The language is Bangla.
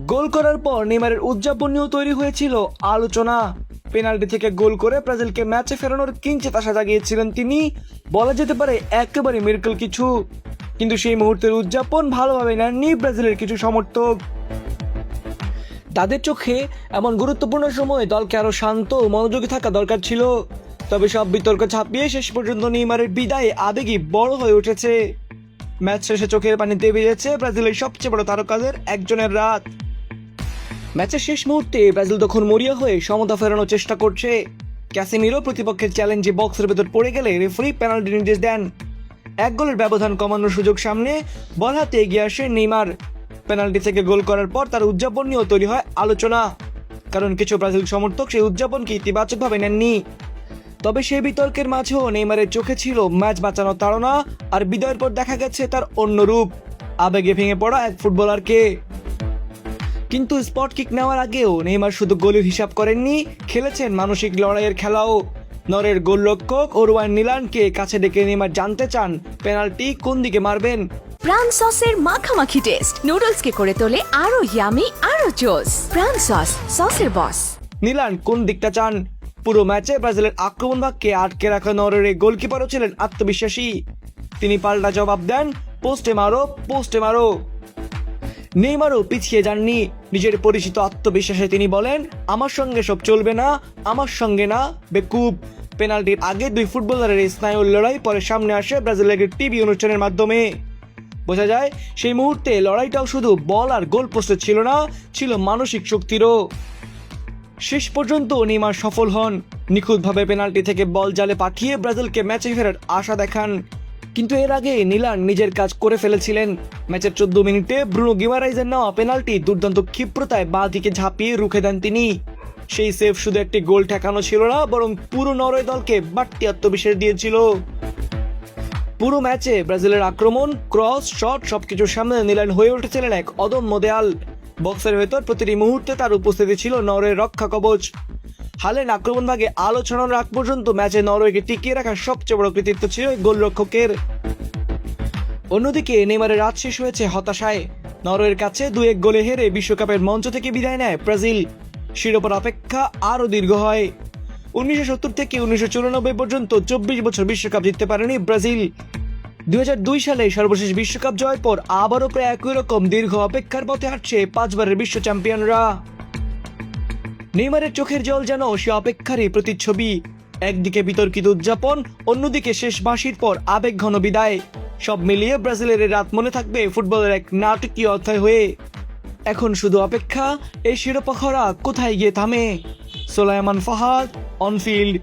গোল করার পর নেইমারের উদযাপন নিয়েও তৈরি হয়েছিল আলোচনা। পেনাল্টি থেকে গোল করে ব্রাজিলকে ম্যাচে ফেরানোর কিঞ্চিত আশা জাগিয়েছিলেন তিনি, বলা যেতে পারে একেবারে মিরাকল কিছু। কিন্তু সেই মুহূর্তের উদযাপন ভালোভাবে নেননি ব্রাজিলের কিছু সমর্থক। তাদের চোখে এমন গুরুত্বপূর্ণ সময়ে দলকে আরো শান্ত ও মনোযোগী থাকা দরকার ছিল। তবে সব বিতর্ক ছাপিয়ে শেষ পর্যন্ত নেইমারের বিদায়ে আবেগই বড় হয়ে উঠেছে। ম্যাচ শেষে চোখের পানিতে ভিজেছে ব্রাজিলের সবচেয়ে বড় তারকাদের একজনের রাত। ম্যাচের শেষ মুহূর্তে ব্রাজিল তখন মরিয়া হয়ে সমতা ফেরানোর চেষ্টা করছে। ক্যাসেমিরো প্রতিপক্ষের চ্যালেঞ্জে বক্সের ভেতর পড়ে গেলে রেফারি পেনাল্টি নির্দেশ দেন। এক গোলের ব্যবধান কমানোর সুযোগ সামনে বল হাতে এগিয়ে আসে নেইমার। পেনাল্টি থেকে গোল করার পর তার উদযাপন নিয়েও তৈরি হয় আলোচনা, কারণ কিছু ব্রাজিল সমর্থক সেই উদযাপনকে ইতিবাচকভাবে নেননি। তবে সেই বিতর্কের মাঝেও নেইমারের চোখে ছিল ম্যাচ বাঁচানোর তাড়না, আর বিদায়ের পর দেখা গেছে তার অন্য রূপ, আবেগে ভেঙে পড়া এক ফুটবলারকে। কিন্তু স্পট কিক নেওয়ার আগেও নেইমার শুধু গোলের হিসাব করেননি, খেলেছেন মানসিক লড়াইয়ের খেলাও। নরের গোলরক্ষক ওরওয়ান নিলানকে কাছে ডেকে নেইমার জানতে চান পেনাল্টি কোন দিকে মারবেন। প্রাণ সসের মাখামাখি টেস্ট নুডলসকে করে তোলে আরো ইয়ামি আরো জোস। প্রাণ সস, সসের বস। নিলান কোন দিকটা চান? পুরো ম্যাচে ব্রাজিলের আক্রমণ ভাগকে আটকে রাখা নরের গোলকিপারও ছিলেন আত্মবিশ্বাসী। তিনি পাল্টা জবাব দেন, পোস্টে মারো, পোস্টে মারো। নেইমারও পিছিয়ে যাননি। নিজের পরিচিত আত্মবিশ্বাসে তিনি বলেন, আমার সঙ্গে সব চলবে না, আমার সঙ্গে না, বেকুব। পেনাল্টির আগে দুই ফুটবলারের স্নায়ুর লড়াই পরে সামনে আসে ব্রাজিলের টিভি অনুষ্ঠানের মাধ্যমে। বোঝা যায় সেই মুহূর্তে লড়াইটাও শুধু বল আর গোল পোস্টে ছিল না, ছিল মানসিক শক্তিরও। শেষ পর্যন্ত নেইমার সফল হন, নিখুঁতভাবে পেনাল্টি থেকে বল জালে পাঠিয়ে ব্রাজিলকে ম্যাচে ফেরার আশা দেখান। কিন্তু এর আগে নিলান নিজের কাজ করে ফেলেছিলেন। ম্যাচের 14 মিনিটে ব্রুনো গিমারাইজের নেওয়া পেনাল্টি দুর্দান্ত ক্ষিপ্রতায় বাঁ দিকে ঝাঁপিয়ে রুখে দেন তিনি। সেই সেভ শুধু একটি গোল ঠেকানো ছিল না, বরং পুরো নরওয়ে দলকে বাড়তি আত্মবিশ্বাস দিয়েছিল। পুরো ম্যাচে ব্রাজিলের আক্রমণ, ক্রস, শট সবকিছুর সামনে নিলান হয়ে উঠেছিলেন এক অদম্য দেয়াল। বক্সের ভেতর প্রতিটি মুহূর্তে তার উপস্থিতি ছিল নরওয়ের রক্ষা কবচ। হালেন আক্রমণ ভাগে আলো ছড়ানোর আগ পর্যন্ত ম্যাচে নরওয়েকে টিকিয়ে রাখার সবচেয়ে বড় কৃতিত্ব ছিল গোলরক্ষকের। অন্যদিকে নেইমারের রাত শেষ হয়েছে হতাশায়। নরওয়ের কাছে 2-1 গোলে হেরে বিশ্বকাপের মঞ্চ থেকে বিদায় নেয় ব্রাজিল। শিরোপার অপেক্ষা আরও দীর্ঘ হয়। 1970 থেকে 1994 পর্যন্ত 24 বছর বিশ্বকাপ জিততে পারেনি ব্রাজিল। 2002 সালে সর্বশেষ বিশ্বকাপ জয়ের পর আবারও প্রায় একই রকম দীর্ঘ অপেক্ষার পথে হাঁটছে 5 বারের বিশ্ব চ্যাম্পিয়নরা। নেইমারের চোখের জল যেন সে অপেক্ষারই প্রতিচ্ছবি। একদিকে বিতর্কিত উদযাপন, অন্যদিকে শেষ বাঁশির পর আবেগ ঘন বিদায়। সব মিলিয়ে ব্রাজিলের রাত মনে থাকবে ফুটবলের এক নাটকীয় অধ্যায় হয়ে। এখন শুধু অপেক্ষা, এই শিরোপা খরা কোথায় গিয়ে থামে। সোলাইমান ফাহাদ, অনফিল্ড।